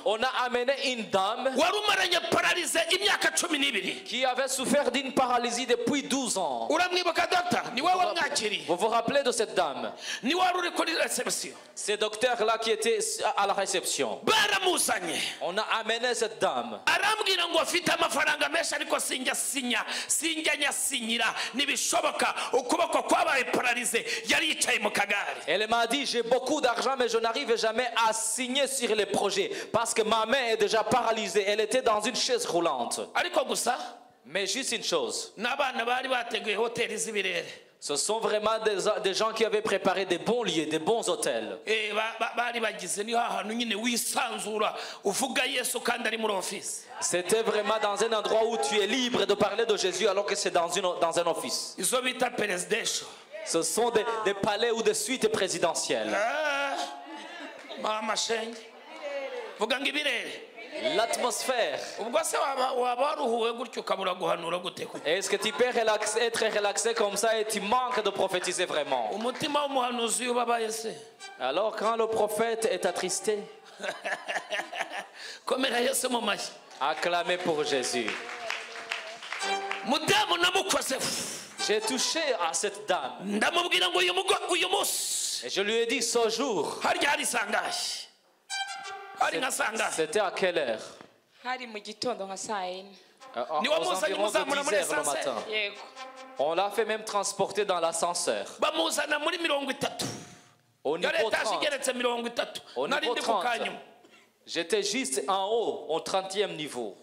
on a amené une dame qui avait souffert d'une paralysie depuis 12 ans. Vous vous rappelez de cette dame? Ce docteur-là qui était à la réception. On a amené cette dame. Elle m'a dit, j'ai beaucoup d'argent mais je n'arrive jamais à signer sur les projets parce que ma main est déjà paralysée. Elle était dans une chaise roulante. Mais juste une chose, ce sont vraiment des gens qui avaient préparé des bons lieux, des bons hôtels. C'était vraiment dans un endroit où tu es libre de parler de Jésus alors que c'est dans un office. Ce sont des palais ou des suites présidentielles. L'atmosphère. Est-ce que tu peux être relaxé comme ça et tu manques de prophétiser vraiment? Alors quand le prophète est attristé, acclamez pour Jésus. J'ai touché à cette dame et je lui ai dit ce jour. C'était à quelle heure? Aux environs de 10 heures le matin. On l'a fait même transporter dans l'ascenseur. Au niveau 30. Au niveau 30. J'étais juste en haut, au 30e niveau.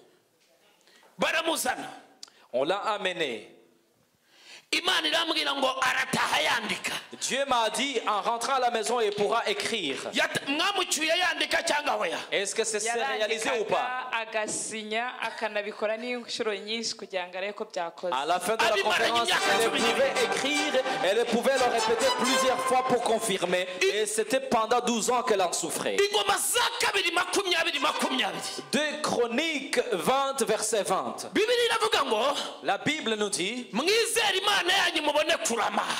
On l'a amené. Dieu m'a dit en rentrant à la maison il pourra écrire. Est-ce que c'est réalisé ou pas? À la fin de la conférence, elle pouvait écrire, elle pouvait le répéter plusieurs fois pour confirmer. Et c'était pendant 12 ans qu'elle en souffrait. 2 Chroniques 20, verset 20. La Bible nous dit: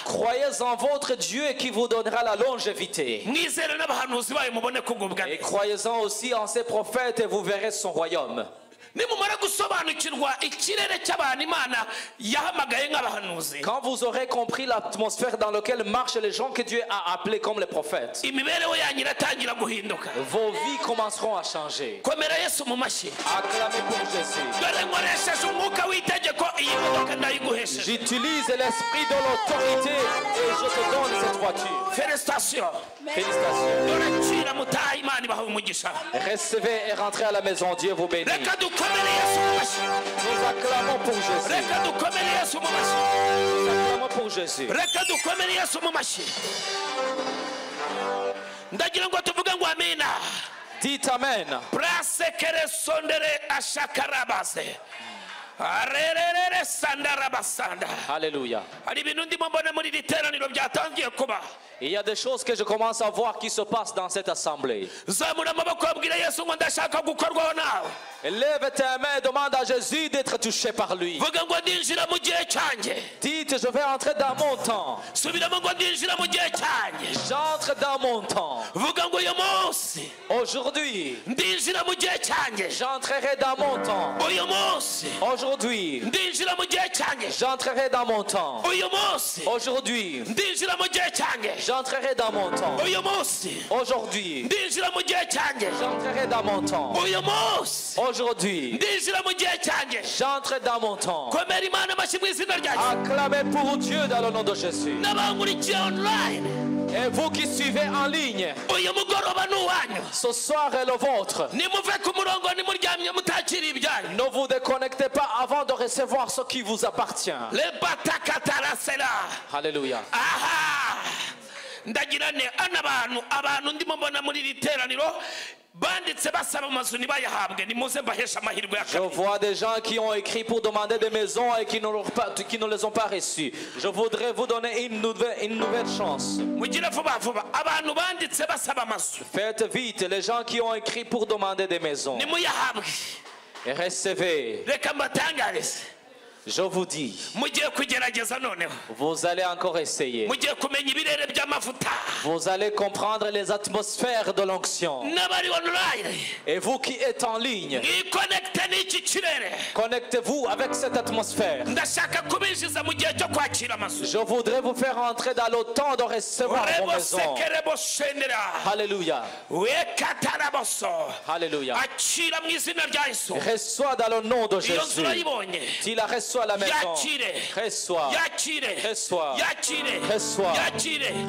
croyez en votre Dieu qui vous donnera la longévité. Et croyez-en aussi en ses prophètes et vous verrez son royaume. Quand vous aurez compris l'atmosphère dans laquelle marchent les gens que Dieu a appelés comme les prophètes, vos vies commenceront à changer. Acclamez pour Jésus. J'utilise l'esprit de l'autorité et je te donne cette voiture. Félicitations. Recevez et rentrez à la maison. Dieu vous bénit. Nous acclamons pour Jésus. Nous acclamons pour Jésus. Dites Amen. Alléluia. Il y a des choses que je commence à voir qui se passent dans cette assemblée. Lève tes mains et demande à Jésus d'être touché par lui. Dites, je vais entrer dans mon temps. J'entre dans mon temps. Aujourd'hui, j'entrerai dans mon temps. Aujourd'hui, j'entrerai dans mon temps. Aujourd'hui, j'entrerai dans mon temps. Aujourd'hui, j'entrerai dans mon temps. Aujourd'hui, j'entre dans mon temps. Acclamez pour Dieu dans le nom de Jésus. Et vous qui suivez en ligne, ce soir est le vôtre. Ne vous déconnectez pas avant de recevoir ce qui vous appartient. Alléluia. Je vois des gens qui ont écrit pour demander des maisons et qui ne les ont pas reçues. Je voudrais vous donner une nouvelle chance. Faites vite, les gens qui ont écrit pour demander des maisons. Et recevez. Je vous dis, vous allez encore essayer. Vous allez comprendre les atmosphères de l'onction. Et vous qui êtes en ligne, connectez-vous avec cette atmosphère. Je voudrais vous faire entrer dans le temps de recevoir vos maisons. Alléluia. Alléluia. Reçois dans le nom de Jésus. Tu la reçois à la maison. Reçois. Reçois. Reçois.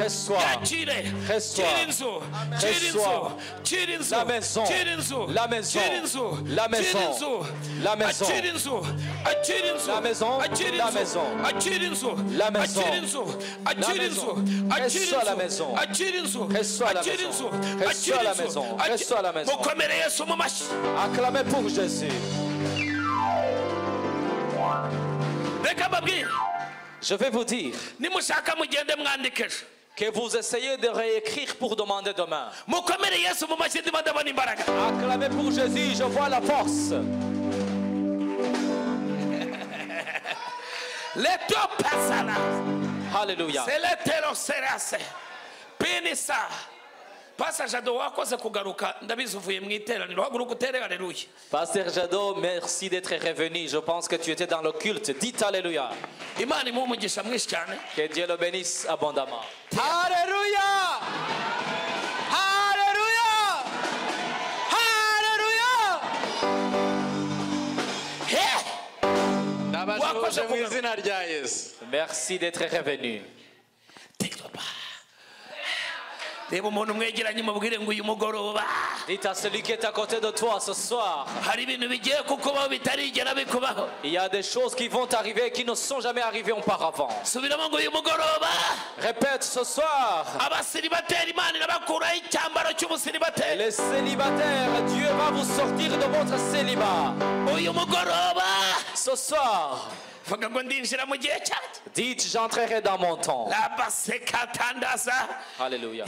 Reçois. Reçois. Reçois. La maison. La maison. La maison. La maison. La maison. La maison. La maison. La maison. Reçois la maison. Reçois la maison. Reçois la maison. Reçois la maison. Acclamez pour Jésus. Je vais vous dire que vous essayez de réécrire pour demander demain. Acclamez pour Jésus, je vois la force. Alléluia. Pasteur Jado, merci d'être revenu. Je pense que tu étais dans le culte. Dites Alléluia. Que Dieu le bénisse abondamment. Alléluia. Alléluia. Merci d'être revenu. Dites à celui qui est à côté de toi ce soir. Il y a des choses qui vont arriver qui ne sont jamais arrivées auparavant. Répète ce soir. Les célibataires, Dieu va vous sortir de votre célibat. Ce soir. Dites, j'entrerai dans mon temps. Alléluia.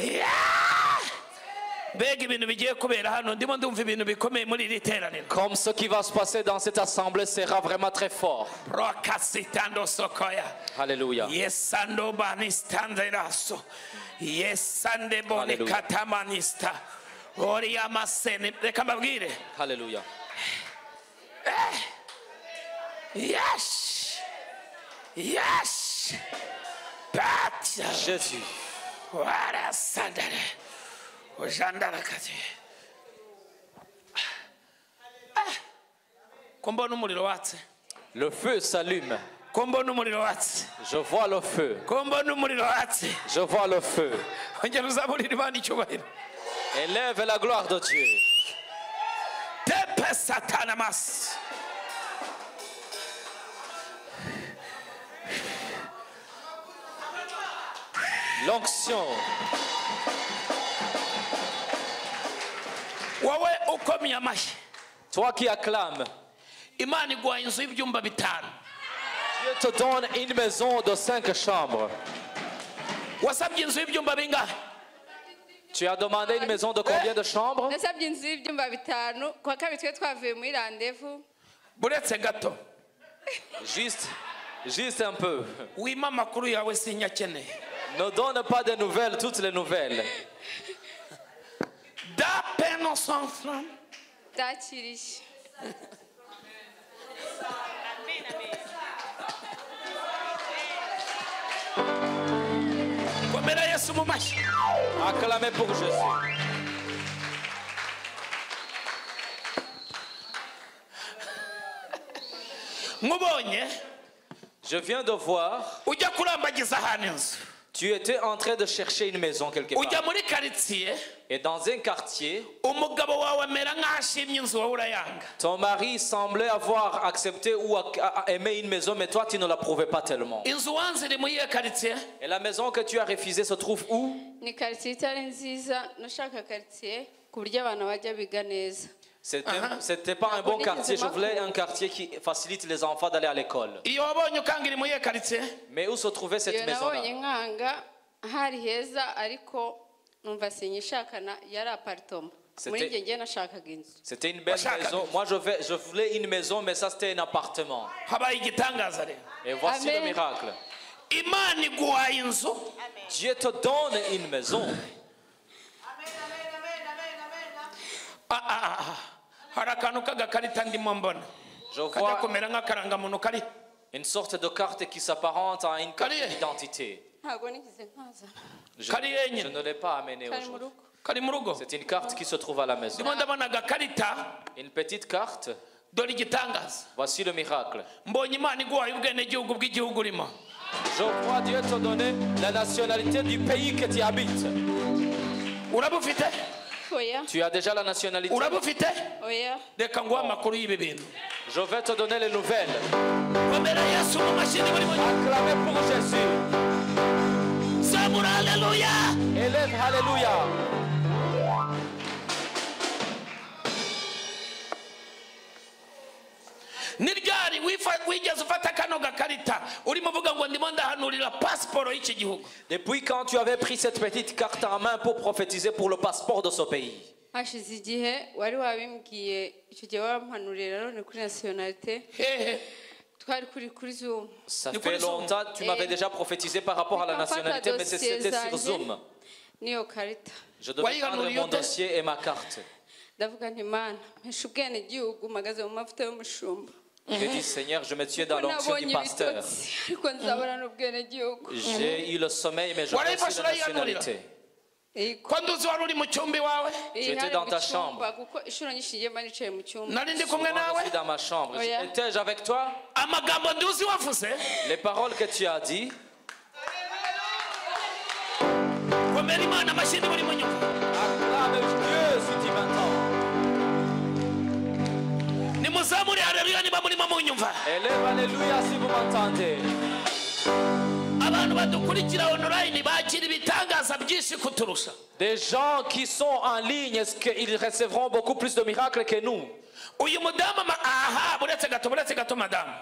Comme ce qui va se passer dans cette assemblée sera vraiment très fort. Alléluia. Alléluia. Yes. Yes. Jésus. Le feu s'allume. Je vois le feu. Je vois le feu. Élève la gloire de Dieu. L'onction. Toi qui acclames, Dieu te donne une maison de 5 chambres. Tu as demandé une maison de combien de chambres? Juste un peu. Ne donne pas de nouvelles, toutes les nouvelles. Acclamez pour Jésus. Je viens de voir. Tu étais en train de chercher une maison quelque part. Et dans un quartier, ton mari semblait avoir accepté ou aimé une maison, mais toi tu ne l'approuvais pas tellement. Et la maison que tu as refusée se trouve où? C'était pas un bon quartier. Je voulais un quartier qui facilite les enfants d'aller à l'école. Mais où se trouvait cette maison-là? C'était une belle maison. Moi je voulais une maison, mais ça c'était un appartement. Et voici le miracle. Dieu te donne une maison. Je vois une sorte de carte qui s'apparente à une carte d'identité. Je ne l'ai pas amenée aujourd'hui. C'est une carte qui se trouve à la maison. Une petite carte. Voici le miracle. Je vois Dieu te donner la nationalité du pays que tu habites. Tu as déjà la nationalité? Je vais te donner les nouvelles. Acclamez pour Jésus. Élève Alléluia. Depuis quand tu avais pris cette petite carte en main pour prophétiser pour le passeport de ce pays? Ça fait longtemps que tu m'avais déjà prophétisé par rapport à la nationalité, mais c'était sur Zoom. Je devais prendre mon dossier et ma carte. J'ai dit, Seigneur, je me tiens dans l'onction du pasteur. J'ai eu le sommeil, mais je reçois la nationalité. Tu étais dans ta chambre. Je suis dans ma chambre. Étais-je avec toi? Les paroles que tu as dit. komera imana amashyi muri mu nyumva. Acclame Dieu si tu m'entends. Nimuzamure haleluya niba murimo mu nyumva. Élève alléluia si vous m'entendez. Abantu badukurikira online bakira ibitangaza byinshi kuturusha. Des gens qui sont en ligne, est-ce qu'ils recevront beaucoup plus de miracles que nous? Uyu mudamu aha buretse gato madame.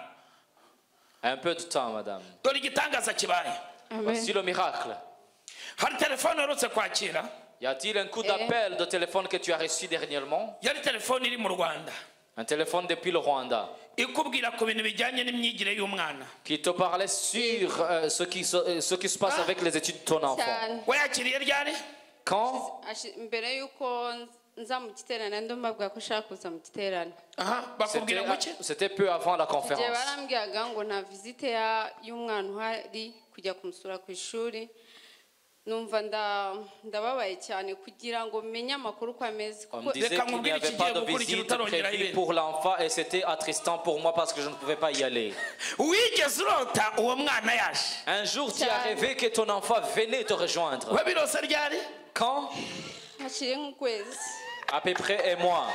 Un peu de temps, madame. Dore igitangaza kibaye. Voici le miracle. Hari telefone urutse kwakira. Y a-t-il un coup d'appel de téléphone que tu as reçu dernièrement? Yari telefone iri mu Rwanda. Un téléphone depuis le Rwanda. Ikubwira ku bintu bijyanye n'imyigire y'umwana. Qui te parlait sur ce qui se passe avec les études de ton enfant. Wayakiriye ryari? Quand? mbere yuko nza mu giterane ndumabwa ko ushaka kuza mu giterane. Bakubwira ngo iki? C'était peu avant la conférence. Je barambwiraga ngo na visite y'umwana uhari kujya kumusura ku ishuri. Numva ndababaye cyane kugira ngo menye amakuru kwa mezi. On me disait qu'il n'y avait pas de visite prévue pour l'enfant et c'était attristant pour moi parce que je ne pouvais pas y aller. Wigeze urota uwo mwana yaje? Un jour tu as rêvé que ton enfant venait te rejoindre. Wabirose ryari? Quand? Hashire nk'ukwezi. À peu près un mois.